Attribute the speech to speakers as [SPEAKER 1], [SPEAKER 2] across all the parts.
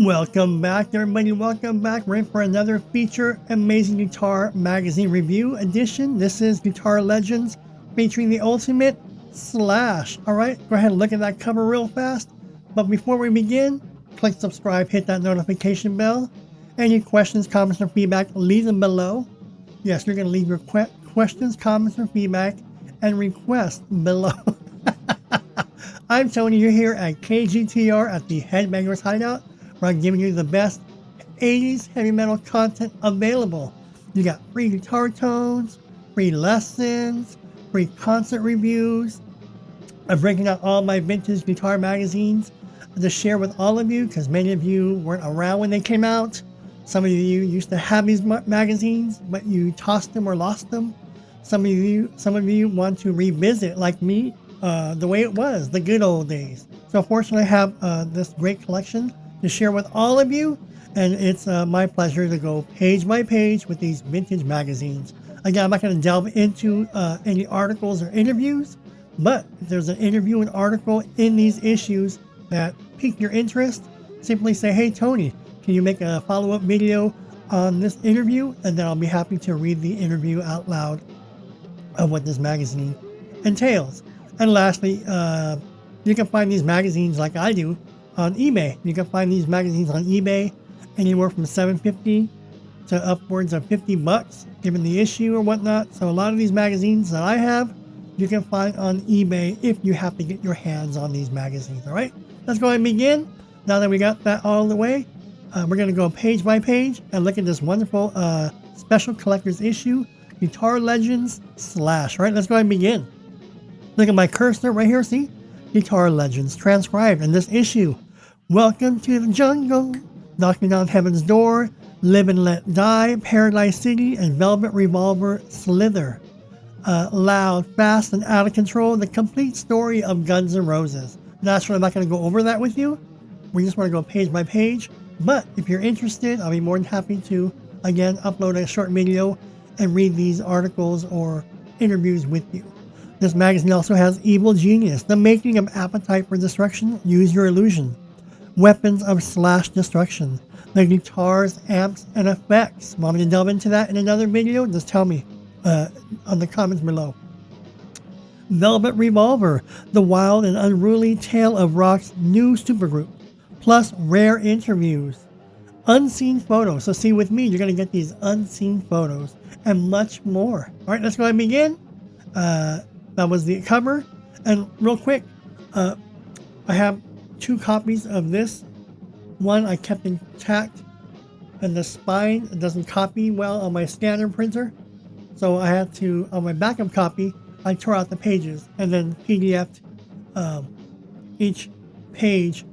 [SPEAKER 1] Welcome back, everybody. Welcome back. We're in for another feature amazing guitar magazine review edition. This is Guitar Legends featuring the ultimate Slash. All right, go ahead and look at that cover real fast. But before we begin, click subscribe, hit that notification bell. Any questions, comments, or feedback, leave them below. Yes, you're going to leave your questions, comments, or feedback and requests below. I'm Tony. You're here at KGTR at the Headbangers Hideout, where I'm giving you the best 80s heavy metal content available. You got free guitar tones, free lessons, free concert reviews. I'm breaking out all my vintage guitar magazines to share with all of you, because many of you weren't around when they came out. Some of you used to have these magazines, but you tossed them or lost them. Some of you want to revisit, like me, the way it was, the good old days. So fortunately, I have this great collection to share with all of you, and it's my pleasure to go page by page with these vintage magazines. Again, I'm not going to delve into any articles or interviews, but if there's an interview and article in these issues that pique your interest, simply say, "Hey Tony, can you make a follow-up video on this interview?" And then I'll be happy to read the interview out loud of what this magazine entails. And lastly, you can find these magazines like I do on eBay. You can find these magazines on eBay anywhere from $7.50 to upwards of $50, given the issue or whatnot. So a lot of these magazines that I have, you can find on eBay if you have to get your hands on these magazines. All right, let's go ahead and begin. Now that we got that all the way, we're going to go page by page and look at this wonderful special collector's issue, Guitar Legends Slash. All right, let's go ahead and begin. Look at my cursor right here, see? Guitar Legends transcribed in this issue. Welcome to the jungle, knocking on heaven's door, live and let die, Paradise City, and Velvet Revolver Slither. Loud, fast, and out of control, the complete story of Guns N' Roses. Naturally, I'm not going to go over that with you. We just want to go page by page. But if you're interested, I'll be more than happy to, again, upload a short video and read these articles or interviews with you. This magazine also has Evil Genius, The Making of Appetite for Destruction, Use Your Illusion, Weapons of Slash Destruction, the guitars, amps, and effects. Want me to delve into that in another video? Just tell me on the comments below. Velvet Revolver, the wild and unruly tale of rock's new supergroup, plus rare interviews, unseen photos. So see, with me, you're going to get these unseen photos and much more. All right, let's go ahead and begin. That was the cover. And real quick, I have 2 copies of this. One I kept intact, and the spine doesn't copy well on my scanner printer. So I had to, on my backup copy, I tore out the pages and then PDF'd each page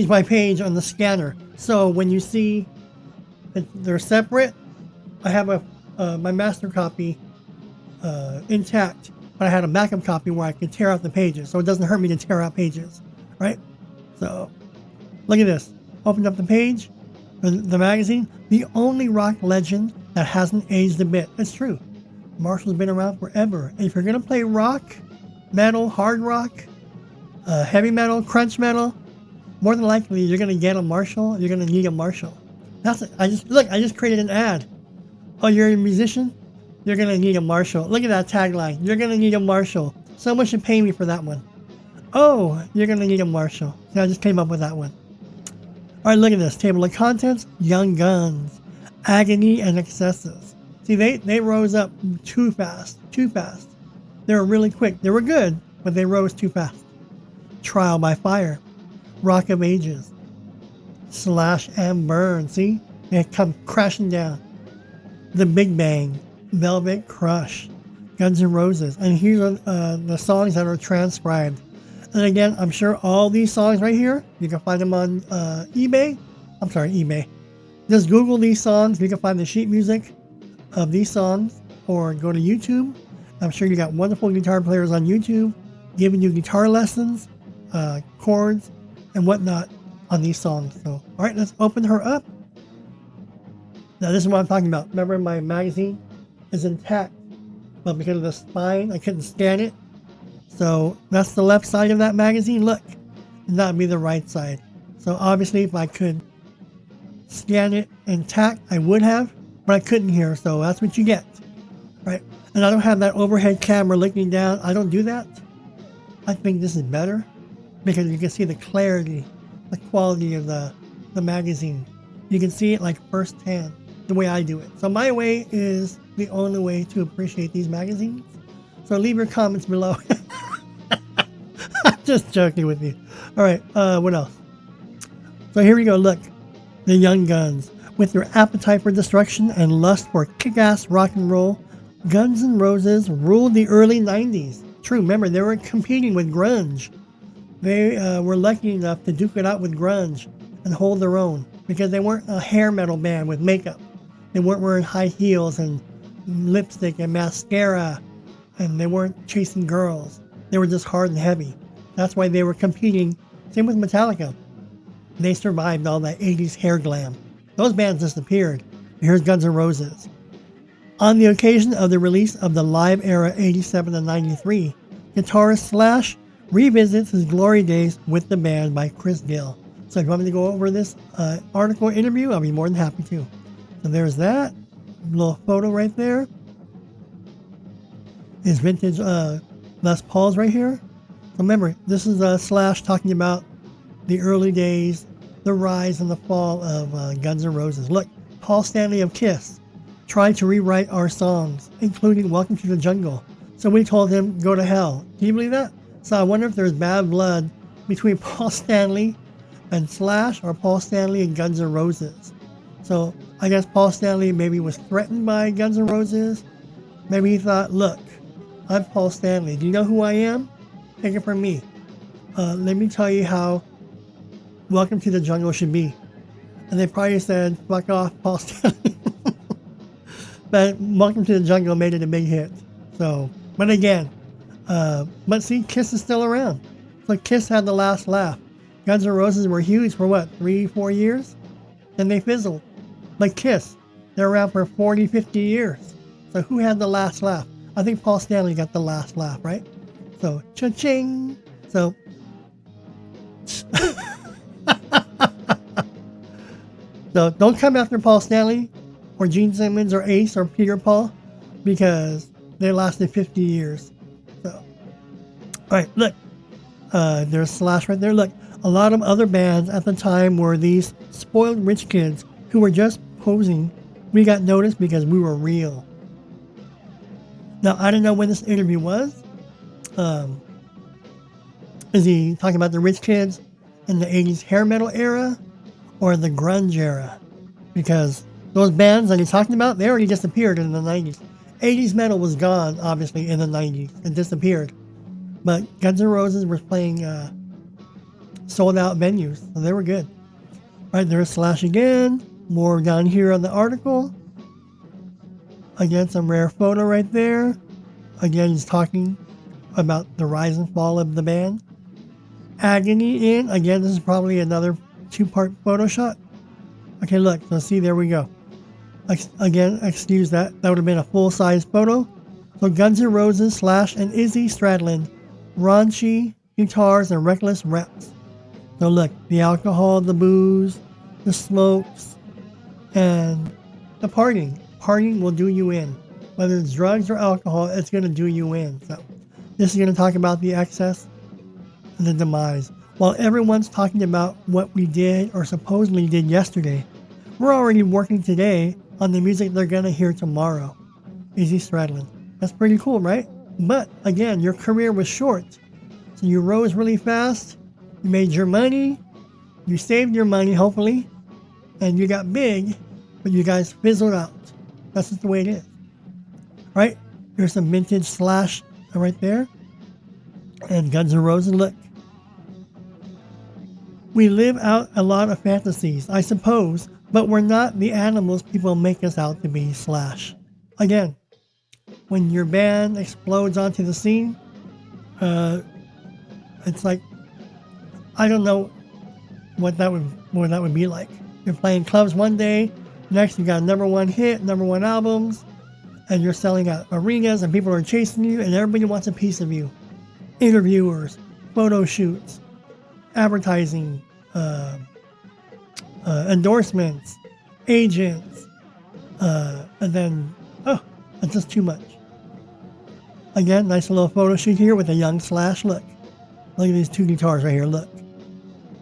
[SPEAKER 1] by page on the scanner. So when you see that they're separate, I have my master copy intact, but I had a backup copy where I could tear out the pages, so it doesn't hurt me to tear out pages, right? So look at this. Opened up the page, the magazine. The only rock legend that hasn't aged a bit. It's true. Marshall's been around forever. And if you're gonna play rock, metal, hard rock, heavy metal, crunch metal, more than likely you're gonna get a Marshall. You're gonna need a Marshall. That's it. I just created an ad. Oh, you're a musician? You're gonna need a Marshall. Look at that tagline. You're gonna need a Marshall. Someone should pay me for that one. Oh, you're gonna need a Marshall. So I just came up with that one. All right, look at this. Table of contents, Young Guns, Agony and Excesses. See, they rose up too fast. They were really quick. They were good, but they rose too fast. Trial by Fire, Rock of Ages, Slash and Burn. See, they come crashing down. The Big Bang, Velvet Crush, Guns N' Roses. And here are the songs that are transcribed. And again, I'm sure all these songs right here, you can find them on eBay. Just Google these songs. You can find the sheet music of these songs, or go to YouTube. I'm sure you got wonderful guitar players on YouTube giving you guitar lessons, chords, and whatnot on these songs. So, all right, let's open her up. Now, this is what I'm talking about. Remember, my magazine is intact, but because of the spine, I couldn't scan it. So that's the left side of that magazine. Look, and that would be the right side. So obviously, if I could scan it intact, I would have, but I couldn't here, so that's what you get, right? And I don't have that overhead camera looking down. I don't do that. I think this is better because you can see the clarity, the quality of the magazine. You can see it like firsthand, the way I do it. So my way is the only way to appreciate these magazines. So leave your comments below. I'm just joking with you. All right, what else? So here we go. Look, the Young Guns. With their appetite for destruction and lust for kick-ass rock and roll, Guns N' Roses ruled the early 90s. True, remember, they were competing with grunge. They were lucky enough to duke it out with grunge and hold their own because they weren't a hair metal band with makeup. They weren't wearing high heels and lipstick and mascara, and they weren't chasing girls. They were just hard and heavy. That's why they were competing. Same with Metallica. They survived all that 80s hair glam. Those bands disappeared. Here's Guns N' Roses. On the occasion of the release of the Live Era 87 and 93, guitarist Slash revisits his glory days with the band by Chris Gill. So if you want me to go over this article interview, I'll be more than happy to. So there's that little photo right there. His vintage Les Pauls right here. So remember, this is Slash talking about the early days, the rise and the fall of Guns N' Roses. Look, Paul Stanley of Kiss tried to rewrite our songs, including Welcome to the Jungle. So we told him, go to hell. Can you believe that? So I wonder if there's bad blood between Paul Stanley and Slash or Paul Stanley and Guns N' Roses. So I guess Paul Stanley maybe was threatened by Guns N' Roses. Maybe he thought, look, I'm Paul Stanley. Do you know who I am? Take it from me. Let me tell you how Welcome to the Jungle should be. And they probably said, fuck off, Paul Stanley. But Welcome to the Jungle made it a big hit. So, but again, but see, Kiss is still around. So Kiss had the last laugh. Guns N' Roses were huge for what, 3-4 years? Then they fizzled. But Kiss, they're around for 40, 50 years. So who had the last laugh? I think Paul Stanley got the last laugh, right? So, cha-ching! So, so don't come after Paul Stanley or Gene Simmons or Ace or Peter Paul because they lasted 50 years. So, all right, look, there's Slash right there. Look, a lot of other bands at the time were these spoiled rich kids who were just posing. We got noticed because we were real. Now, I don't know when this interview was. Is he talking about the rich kids in the 80s hair metal era or the grunge era? Because those bands that he's talking about, they already disappeared in the 90s. 80s metal was gone, obviously, in the 90s. It disappeared. But Guns N' Roses was playing sold out venues, so they were good. All right, there's Slash again. More down here on the article. Again, some rare photo right there. Again, he's talking about the rise and fall of the band. Agony in. Again, this is probably another 2-part photo shot. Okay, look. So see, there we go. Again, excuse that. That would have been a full-size photo. So Guns N' Roses, Slash, and Izzy Stradlin. Raunchy guitars and reckless raps. So look, the alcohol, the booze, the smokes, and the partying. Partying will do you in. Whether it's drugs or alcohol, it's going to do you in. So this is going to talk about the excess and the demise. While everyone's talking about what we did or supposedly did yesterday, we're already working today on the music they're going to hear tomorrow. Izzy Stradlin. That's pretty cool, right? But again, your career was short. So you rose really fast, you made your money, you saved your money, hopefully, and you got big, but you guys fizzled out. That's just the way it is. Right? Here's some vintage Slash right there. And Guns N' Roses, look. We live out a lot of fantasies, I suppose, but we're not the animals people make us out to be, Slash. Again, when your band explodes onto the scene, it's like, I don't know what that would be like. You're playing clubs one day, next you got number one hit, number one albums, and you're selling out arenas and people are chasing you and everybody wants a piece of you. Interviewers, photo shoots, advertising, endorsements, agents, and then, oh, that's just too much. Again, nice little photo shoot here with a young Slash. Look at these two guitars right here. Look,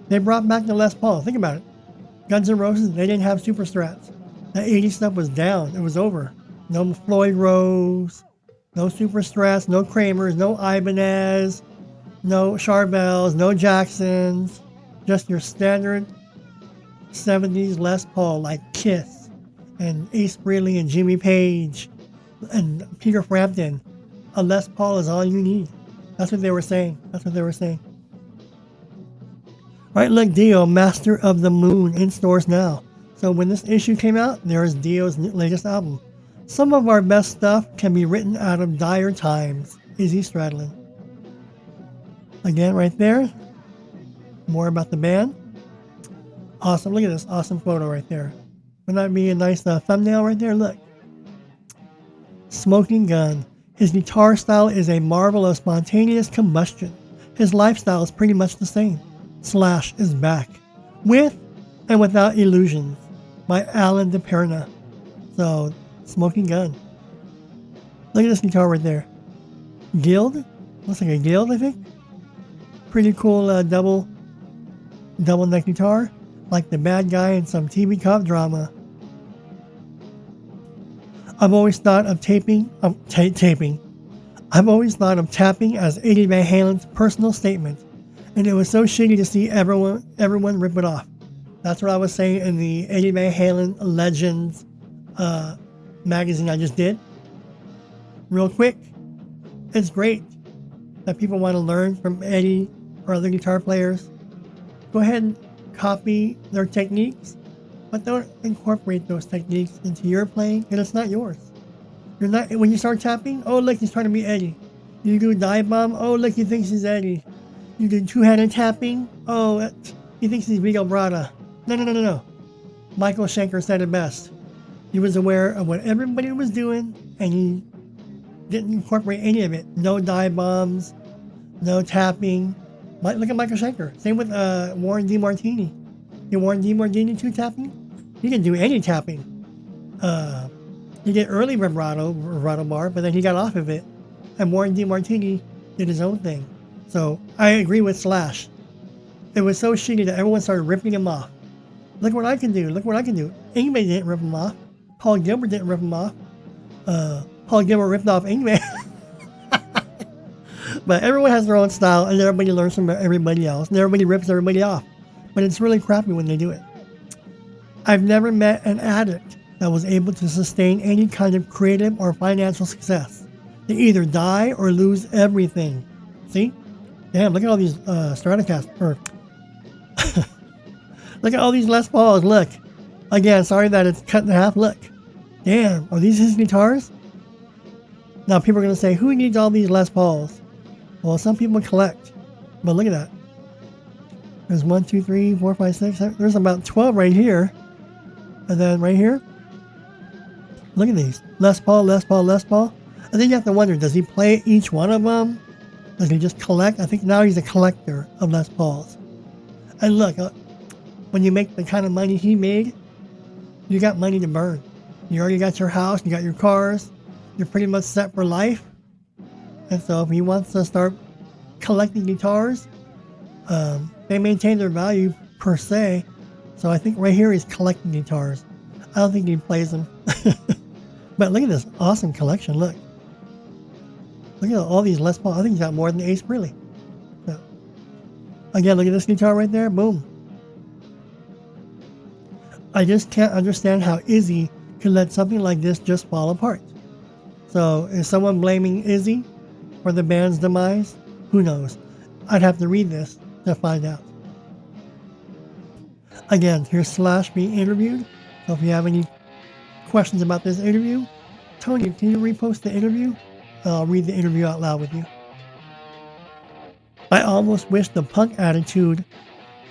[SPEAKER 1] they brought back the Les Paul. Think about it. Guns N' Roses, they didn't have Super Strats. The 80s stuff was down. It was over. No Floyd Rose, no Super Strats, no Kramers, no Ibanez, no Charvels, no Jacksons. Just your standard 70s Les Paul like Kiss and Ace Frehley and Jimmy Page and Peter Frampton. A Les Paul is all you need. That's what they were saying. Right, look, Dio, Master of the Moon, in stores now. So when this issue came out, there is Dio's latest album. Some of our best stuff can be written out of dire times. Izzy Stradlin. Again, right there. More about the band. Awesome. Look at this awesome photo right there. Wouldn't that be a nice thumbnail right there? Look. Smoking Gun. His guitar style is a marvel of spontaneous combustion. His lifestyle is pretty much the same. Slash is back. With and without illusions. By Alan DePerna. So, Smoking Gun. Look at this guitar right there. Guild? Looks like a Guild, I think. Pretty cool double neck guitar. Like the bad guy in some TV cop drama. I've always thought of I've always thought of tapping as Eddie Van Halen's personal statement, and it was so shitty to see everyone rip it off. That's what I was saying in the Eddie Van Halen Legends magazine I just did. Real quick, it's great that people want to learn from Eddie or other guitar players. Go ahead and copy their techniques, but don't incorporate those techniques into your playing, and it's not yours. You're not, when you start tapping, oh look, he's trying to be Eddie. You do dive bomb, oh look, he thinks he's Eddie. You do two-handed tapping, oh, he thinks he's Miguel Brada. No. Michael Schenker said it best. He was aware of what everybody was doing, and he didn't incorporate any of it. No dive bombs, no tapping. Look at Michael Schenker. Same with Warren DeMartini. Did Warren DeMartini do tapping? He didn't do any tapping. He did early vibrato bar, but then he got off of it. And Warren DeMartini did his own thing. So I agree with Slash. It was so shitty that everyone started ripping him off. Look what I can do. Ingve didn't rip him off. Paul Gilbert didn't rip him off. Paul Gilbert ripped off Ingve. But everyone has their own style, and everybody learns from everybody else, and everybody rips everybody off. But it's really crappy when they do it. I've never met an addict that was able to sustain any kind of creative or financial success. They either die or lose everything. See? Damn, look at all these Stratocaster. Look at all these Les Pauls. Look. Again, sorry that it's cut in half. Look. Damn, are these his guitars? Now people are going to say, who needs all these Les Pauls? Well, some people collect. But look at that. There's 1, 2, 3, 4, 5, 6, 7. There's about 12 right here. And then right here. Look at these. Les Paul, Les Paul, Les Paul. I think you have to wonder, does he play each one of them? Does he just collect? I think now he's a collector of Les Pauls. And look, when you make the kind of money he made, you got money to burn. You already got your house, you got your cars. You're pretty much set for life. And so if he wants to start collecting guitars, they maintain their value per se. So I think right here he's collecting guitars. I don't think he plays them. But look at this awesome collection. Look at all these Les Paul. I think he's got more than Ace Frehley. So, again, look at this guitar right there. Boom. I just can't understand how Izzy could let something like this just fall apart. So is someone blaming Izzy for the band's demise? Who knows? I'd have to read this to find out. Again, here's Slash being interviewed. So if you have any questions about this interview, Tony, can you repost the interview? I'll read the interview out loud with you. I almost wish the punk attitude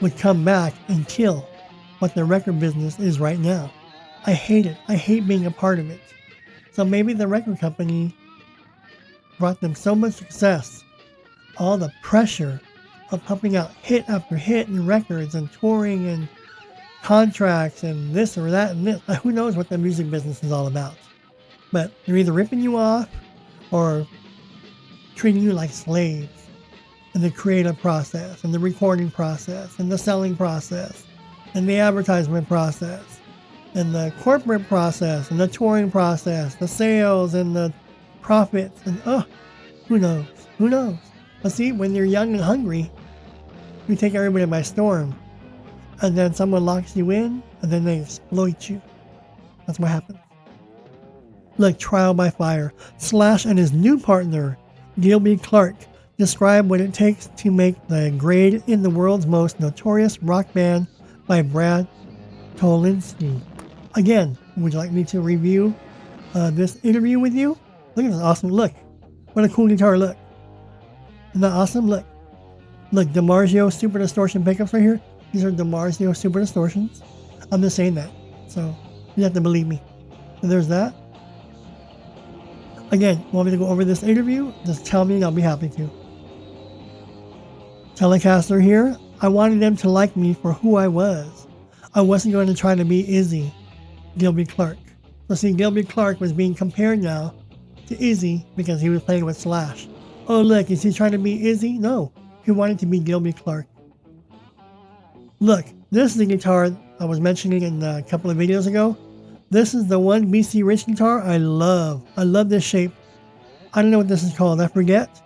[SPEAKER 1] would come back and kill what the record business is right now. I hate it. I hate being a part of it. So maybe the record company brought them so much success, all the pressure of pumping out hit after hit and records and touring and contracts and this or that and this. Who knows what the music business is all about? But they're either ripping you off or treating you like slaves in the creative process and the recording process and the selling process and the advertisement process and the corporate process and the touring process, the sales and the profits and who knows? Who knows? But see, when you're young and hungry, you take everybody by storm, and then someone locks you in, and then they exploit you. That's what happens. Look, trial by fire. Slash and his new partner, Gilby Clarke, describe what it takes to make the grade in the world's most notorious rock band by Brad Tolinski. Again, would you like me to review this interview with you? Look at this awesome look. What a cool guitar look. Isn't that awesome? Look. Look, DiMarzio Super Distortion pickups right here. These are DiMarzio Super Distortions. I'm just saying that. So you have to believe me. And there's that. Again, want me to go over this interview? Just tell me and I'll be happy to. Telecaster here. I wanted them to like me for who I was. I wasn't going to try to be Izzy. Gilby Clarke. So see, Gilby Clarke was being compared now to Izzy because he was playing with Slash. Oh look, is he trying to be Izzy? No, he wanted to be Gilby Clarke. Look, this is the guitar I was mentioning in a couple of videos ago. This is the one BC Rich guitar I love. I love this shape. I don't know what this is called, I forget.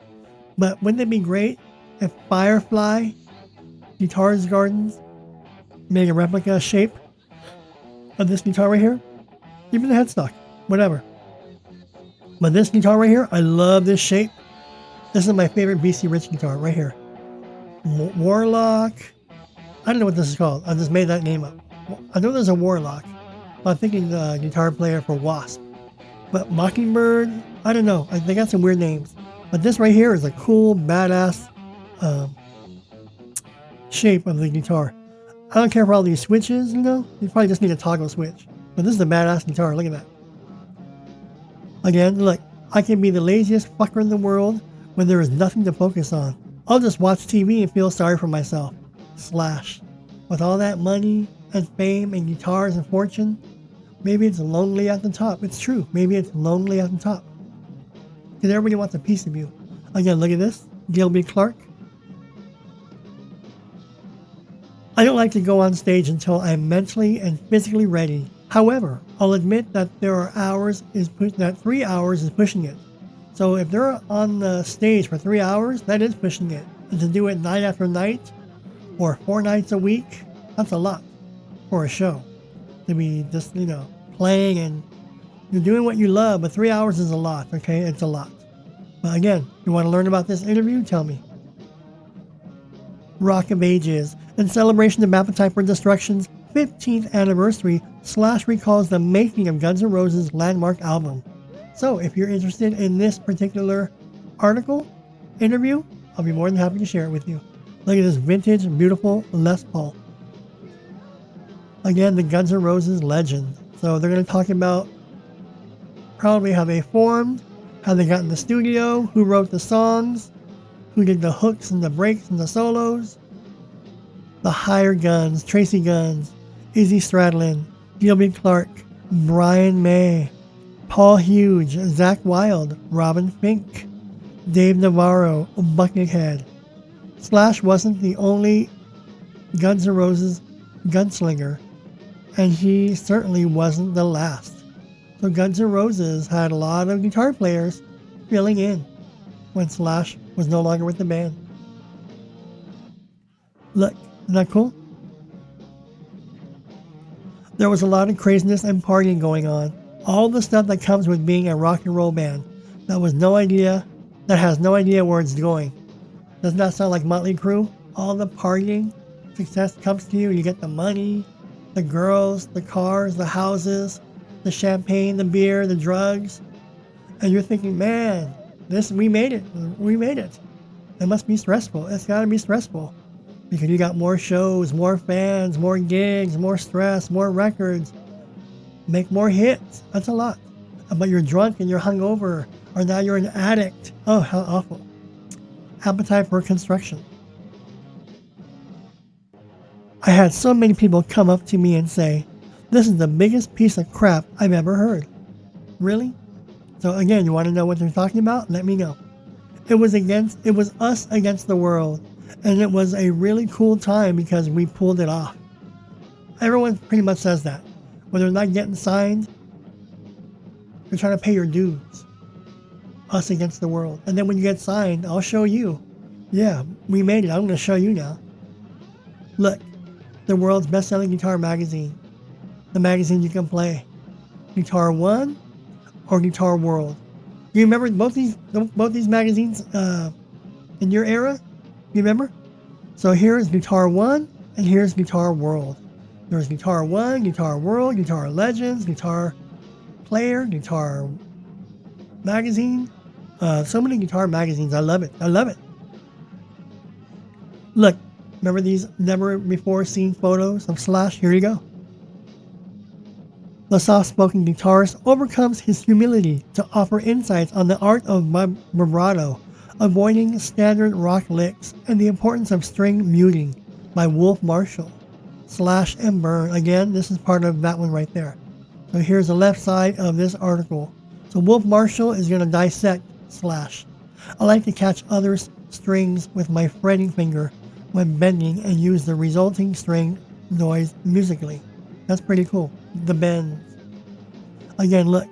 [SPEAKER 1] But wouldn't it be great if Firefly Guitars Gardens made a replica shape of this guitar right here? Even the headstock, whatever. But this guitar right here, I love this shape. This is my favorite BC Rich guitar right here. Warlock. I don't know what this is called. I just made that name up. I know there's a Warlock. I'm thinking the guitar player for Wasp. But Mockingbird, I don't know. They got some weird names. But this right here is a cool, badass shape of the guitar. I don't care for all these switches, you know. You probably just need a toggle switch. But this is a badass guitar. Look at that. Again, look. I can be the laziest fucker in the world when there is nothing to focus on. I'll just watch TV and feel sorry for myself. Slash. With all that money and fame and guitars and fortune, maybe it's lonely at the top. It's true. Maybe it's lonely at the top. Because everybody wants a piece of you. Again, look at this. Gilby Clarke. I don't like to go on stage until I'm mentally and physically ready. However, I'll admit that 3 hours is pushing it. So if they're on the stage for 3 hours, that is pushing it. And to do it night after night, or 4 nights a week, that's a lot for a show. To be just, playing and you're doing what you love, but 3 hours is a lot, okay? It's a lot. But again, you want to learn about this interview? Tell me. Rock of Ages. In celebration of Appetite for Destruction's 15th anniversary, Slash recalls the making of Guns N' Roses' landmark album. So, if you're interested in this particular interview, I'll be more than happy to share it with you. Look at this vintage, beautiful Les Paul. Again, the Guns N' Roses legend. So they're going to talk about probably how they formed, how they got in the studio, who wrote the songs, who did the hooks and the breaks and the solos. The Higher Guns, Tracy Guns, Izzy Stradlin, Gilby Clarke, Brian May, Paul Hughes, Zach Wilde, Robin Fink, Dave Navarro, Buckethead. Slash wasn't the only Guns N' Roses gunslinger, and he certainly wasn't the last. So Guns N' Roses had a lot of guitar players filling in when Slash was no longer with the band. Look, isn't that cool? There was a lot of craziness and partying going on. All the stuff that comes with being a rock and roll band that has no idea where it's going. Doesn't that sound like Motley Crue? All the partying, success comes to you, you get the money, the girls, the cars, the houses, the champagne, the beer, the drugs, and you're thinking, man, we made it. It must be stressful. It's gotta be stressful. Because you got more shows, more fans, more gigs, more stress, more records, make more hits. That's a lot. But you're drunk and you're hungover, or now you're an addict. Oh, how awful. Appetite for Construction. I had so many people come up to me and say, this is the biggest piece of crap I've ever heard. Really? So again, you want to know what they're talking about? Let me know. It was us against the world. And it was a really cool time because we pulled it off. Everyone pretty much says that. When they're not getting signed, you're trying to pay your dues. Us against the world. And then when you get signed, I'll show you. Yeah, we made it. I'm going to show you now. Look, the world's best-selling guitar magazine. The magazine you can play. Guitar One or Guitar World. You remember both these magazines in your era? You remember? So here's Guitar One and here's Guitar World. There's Guitar One, Guitar World, Guitar Legends, Guitar Player, Guitar Magazine. So many guitar magazines. I love it. I love it. Look, remember these never before seen photos of Slash? Here you go. The soft-spoken guitarist overcomes his humility to offer insights on the art of vibrato, avoiding standard rock licks, and the importance of string muting by Wolf Marshall. Slash and Burn. Again, this is part of that one right there. So here's the left side of this article. So Wolf Marshall is going to dissect Slash. I like to catch others' strings with my fretting finger when bending and use the resulting string noise musically. That's pretty cool. The bends. Again, look.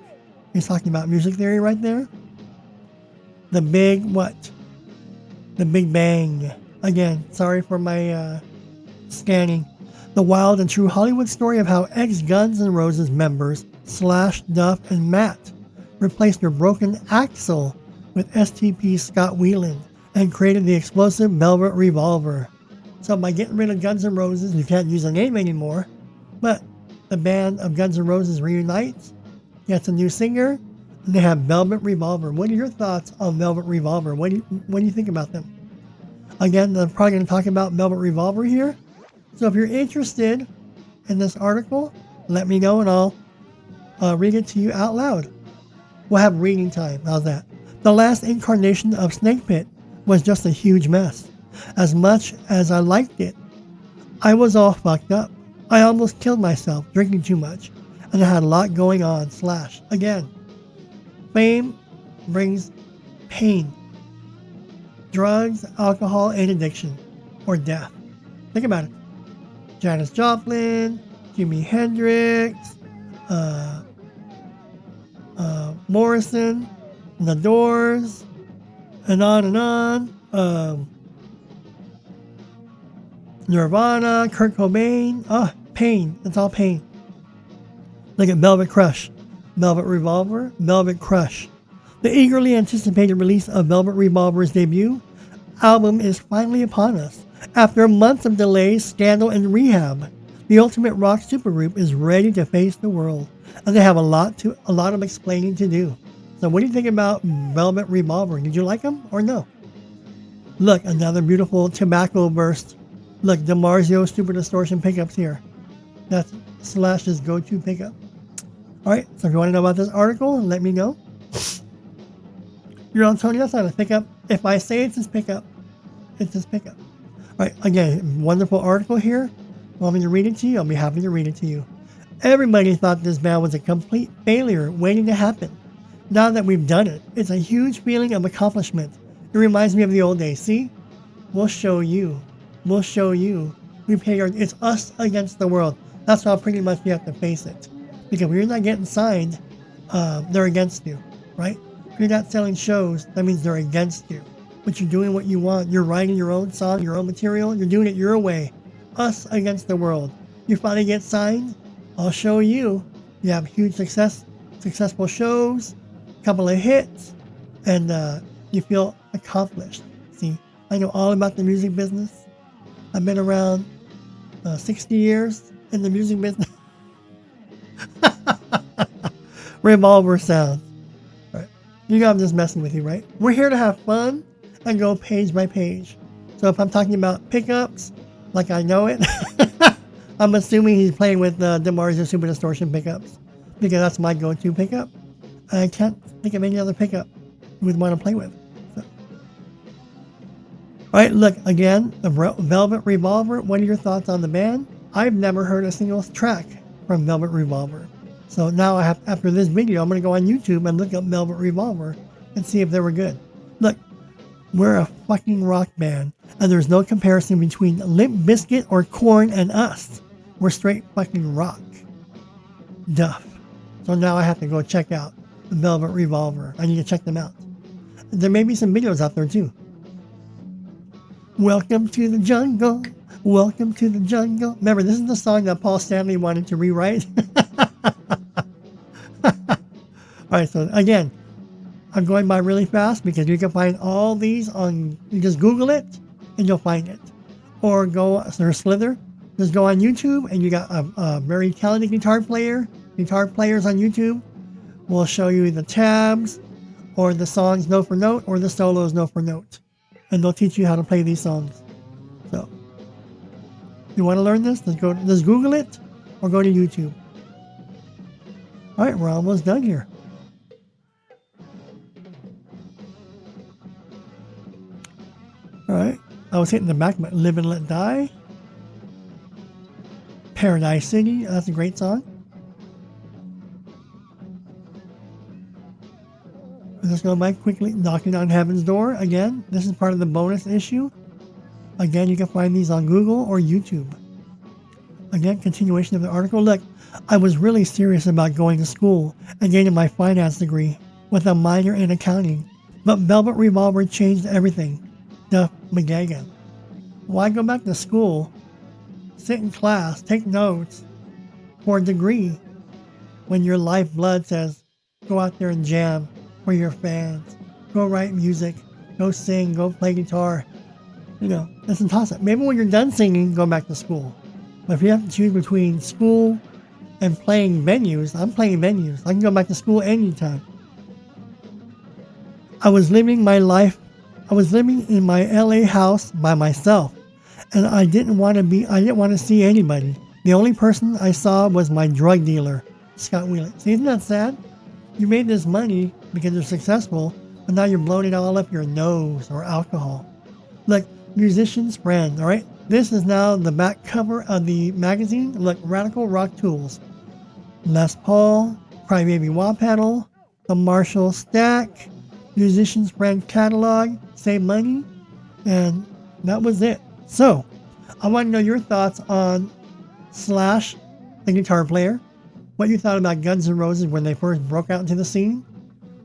[SPEAKER 1] He's talking about music theory right there. The big what? The Big Bang. Again, sorry for my scanning. The wild and true Hollywood story of how ex-Guns N' Roses members Slash, Duff, and Matt replaced their broken axle with STP's Scott Weiland and created the explosive Velvet Revolver. So by getting rid of Guns N' Roses, you can't use the name anymore, but the band of Guns N' Roses reunites, gets a new singer, and they have Velvet Revolver. What are your thoughts on Velvet Revolver? What do you think about them? Again, I'm probably going to talk about Velvet Revolver here. So if you're interested in this article, let me know and I'll read it to you out loud. We'll have reading time. How's that? The last incarnation of Snake Pit was just a huge mess. As much as I liked it, I was all fucked up. I almost killed myself drinking too much, and I had a lot going on. Slash. Again, fame brings pain. Drugs, alcohol, and addiction, or death. Think about it. Janis Joplin, Jimi Hendrix, Morrison, The Doors, and on and on. Nirvana, Kurt Cobain. Pain. It's all pain. Look at Velvet Crush. Velvet Revolver, Velvet Crush. The eagerly anticipated release of Velvet Revolver's debut album is finally upon us. After months of delays, scandal, and rehab, the ultimate rock supergroup is ready to face the world, and they have a lot of explaining to do. So what do you think about Velvet Revolver? Did you like them or no? Look, another beautiful tobacco burst. Look, DiMarzio Super Distortion pickups here. That's Slash's go-to pickup. Alright, so if you want to know about this article, let me know. You're on Tony, that's not a pickup. If I say it's his pickup, it's his pickup. Alright, again, wonderful article here. Want me to read it to you? I'll be happy to read it to you. Everybody thought this band was a complete failure waiting to happen. Now that we've done it, it's a huge feeling of accomplishment. It reminds me of the old days. See? We'll show you. We'll show you. It's us against the world. That's how pretty much you have to face it. Because if you're not getting signed, they're against you, right? If you're not selling shows, that means they're against you. But you're doing what you want. You're writing your own song, your own material. You're doing it your way. Us against the world. You finally get signed, I'll show you. You have huge successful shows, a couple of hits, and you feel accomplished. See, I know all about the music business. I've been around 60 years in the music business. Revolver sound. Right. You know I'm just messing with you, right? We're here to have fun and go page by page. So if I'm talking about pickups, like I know it, I'm assuming he's playing with DiMarzio Super Distortion pickups, because that's my go-to pickup. I can't think of any other pickup you would want to play with. So. All right, look, again, the Velvet Revolver. What are your thoughts on the band? I've never heard a single track from Velvet Revolver. So now I have, after this video, I'm going to go on YouTube and look up Velvet Revolver and see if they were good. Look, we're a fucking rock band, and there's no comparison between Limp Bizkit or Korn and us. We're straight fucking rock. Duff. So now I have to go check out the Velvet Revolver. I need to check them out. There may be some videos out there too. Welcome to the jungle. Welcome to the jungle. Remember, this is the song that Paul Stanley wanted to rewrite. Alright, so again, I'm going by really fast because you can find all these on, you just Google it and you'll find it. Or go, there's Slither, just go on YouTube and you got a very talented guitar players on YouTube will show you the tabs or the songs note for note or the solos note for note. And they'll teach you how to play these songs. So, you want to learn this? Just Google it or go to YouTube. Alright, we're almost done here. Alright, I was hitting the back, but Live and Let Die. Paradise City, that's a great song. Let's go back quickly. Knocking on Heaven's Door. Again, this is part of the bonus issue. Again, you can find these on Google or YouTube. Again, continuation of the article. Look, I was really serious about going to school and getting my finance degree with a minor in accounting. But Velvet Revolver changed everything. Duff McGagan. Why go back to school, sit in class, take notes for a degree when your lifeblood says go out there and jam for your fans, go write music, go sing, go play guitar. You know, that's impossible. Maybe when you're done singing, go back to school. But if you have to choose between school and playing venues, I'm playing venues. I can go back to school anytime. I was living in my LA house by myself, and I didn't want to see anybody. The only person I saw was my drug dealer, Scott Wheeler. See, isn't that sad? You made this money because you're successful, but now you're blowing it all up your nose or alcohol. Look, musician's friend, all right? This is now the back cover of the magazine. Look, Radical Rock Tools. Les Paul, Crybaby Wah Pedal, the Marshall Stack, musician's friend catalog, Save Money, and that was it. So, I want to know your thoughts on Slash, the guitar player. What you thought about Guns N' Roses when they first broke out into the scene,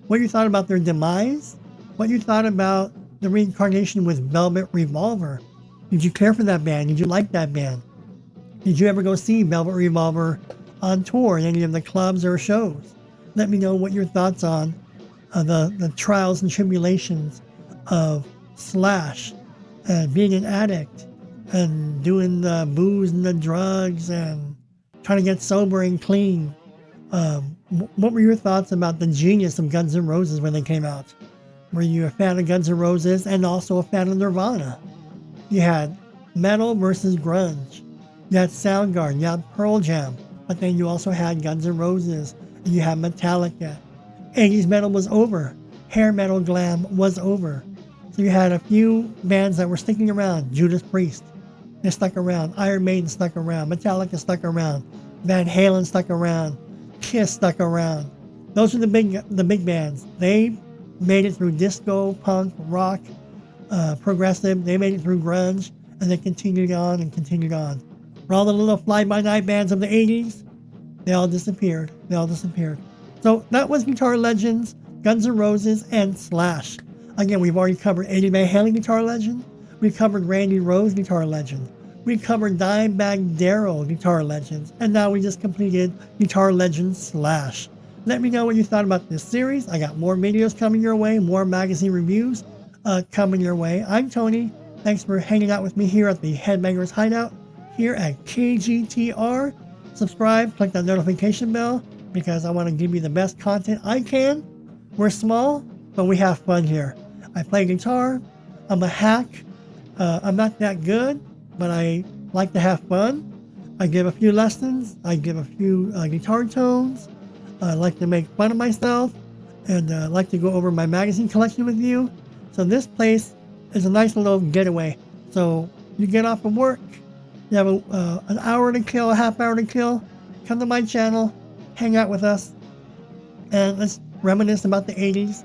[SPEAKER 1] what you thought about their demise, what you thought about the reincarnation with Velvet Revolver. Did you care for that band? Did you like that band? Did you ever go see Velvet Revolver on tour in any of the clubs or shows? Let me know what your thoughts on the trials and tribulations of Slash and being an addict and doing the booze and the drugs and trying to get sober and clean. What were your thoughts about the genius of Guns N' Roses when they came out? Were you a fan of Guns N' Roses and also a fan of Nirvana? You had metal versus grunge. You had Soundgarden, you had Pearl Jam, but then you also had Guns N' Roses, and you had Metallica. 80s metal was over. Hair metal glam was over. So you had a few bands that were sticking around. Judas Priest, they stuck around. Iron Maiden stuck around. Metallica stuck around. Van Halen stuck around. Kiss stuck around. Those are the big bands. They made it through disco, punk, rock, progressive. They made it through grunge, and they continued on and continued on. For all the little fly-by-night bands of the 80s, they all disappeared. So that was Guitar Legends, Guns N' Roses, and Slash. Again, we've already covered Eddie Van Halen Guitar Legend. We covered Randy Rhoads Guitar Legend. We covered Dimebag Darrell Guitar Legends. And now we just completed Guitar Legends Slash. Let me know what you thought about this series. I got more videos coming your way, more magazine reviews coming your way. I'm Tony. Thanks for hanging out with me here at the Headbangers Hideout here at KGTR. Subscribe, click that notification bell because I want to give you the best content I can. We're small, but we have fun here. I play guitar. I'm a hack. I'm not that good, but I like to have fun. I give a few lessons. I give a few guitar tones. I like to make fun of myself and like to go over my magazine collection with you. So this place is a nice little getaway. So you get off of work, you have an hour to kill, a half hour to kill, come to my channel, hang out with us, and let's reminisce about the 80s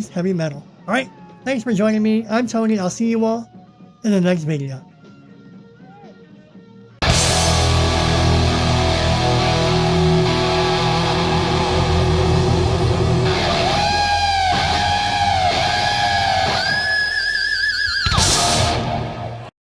[SPEAKER 1] heavy metal. All right, thanks for joining me. I'm Tony. I'll see you all in the next video.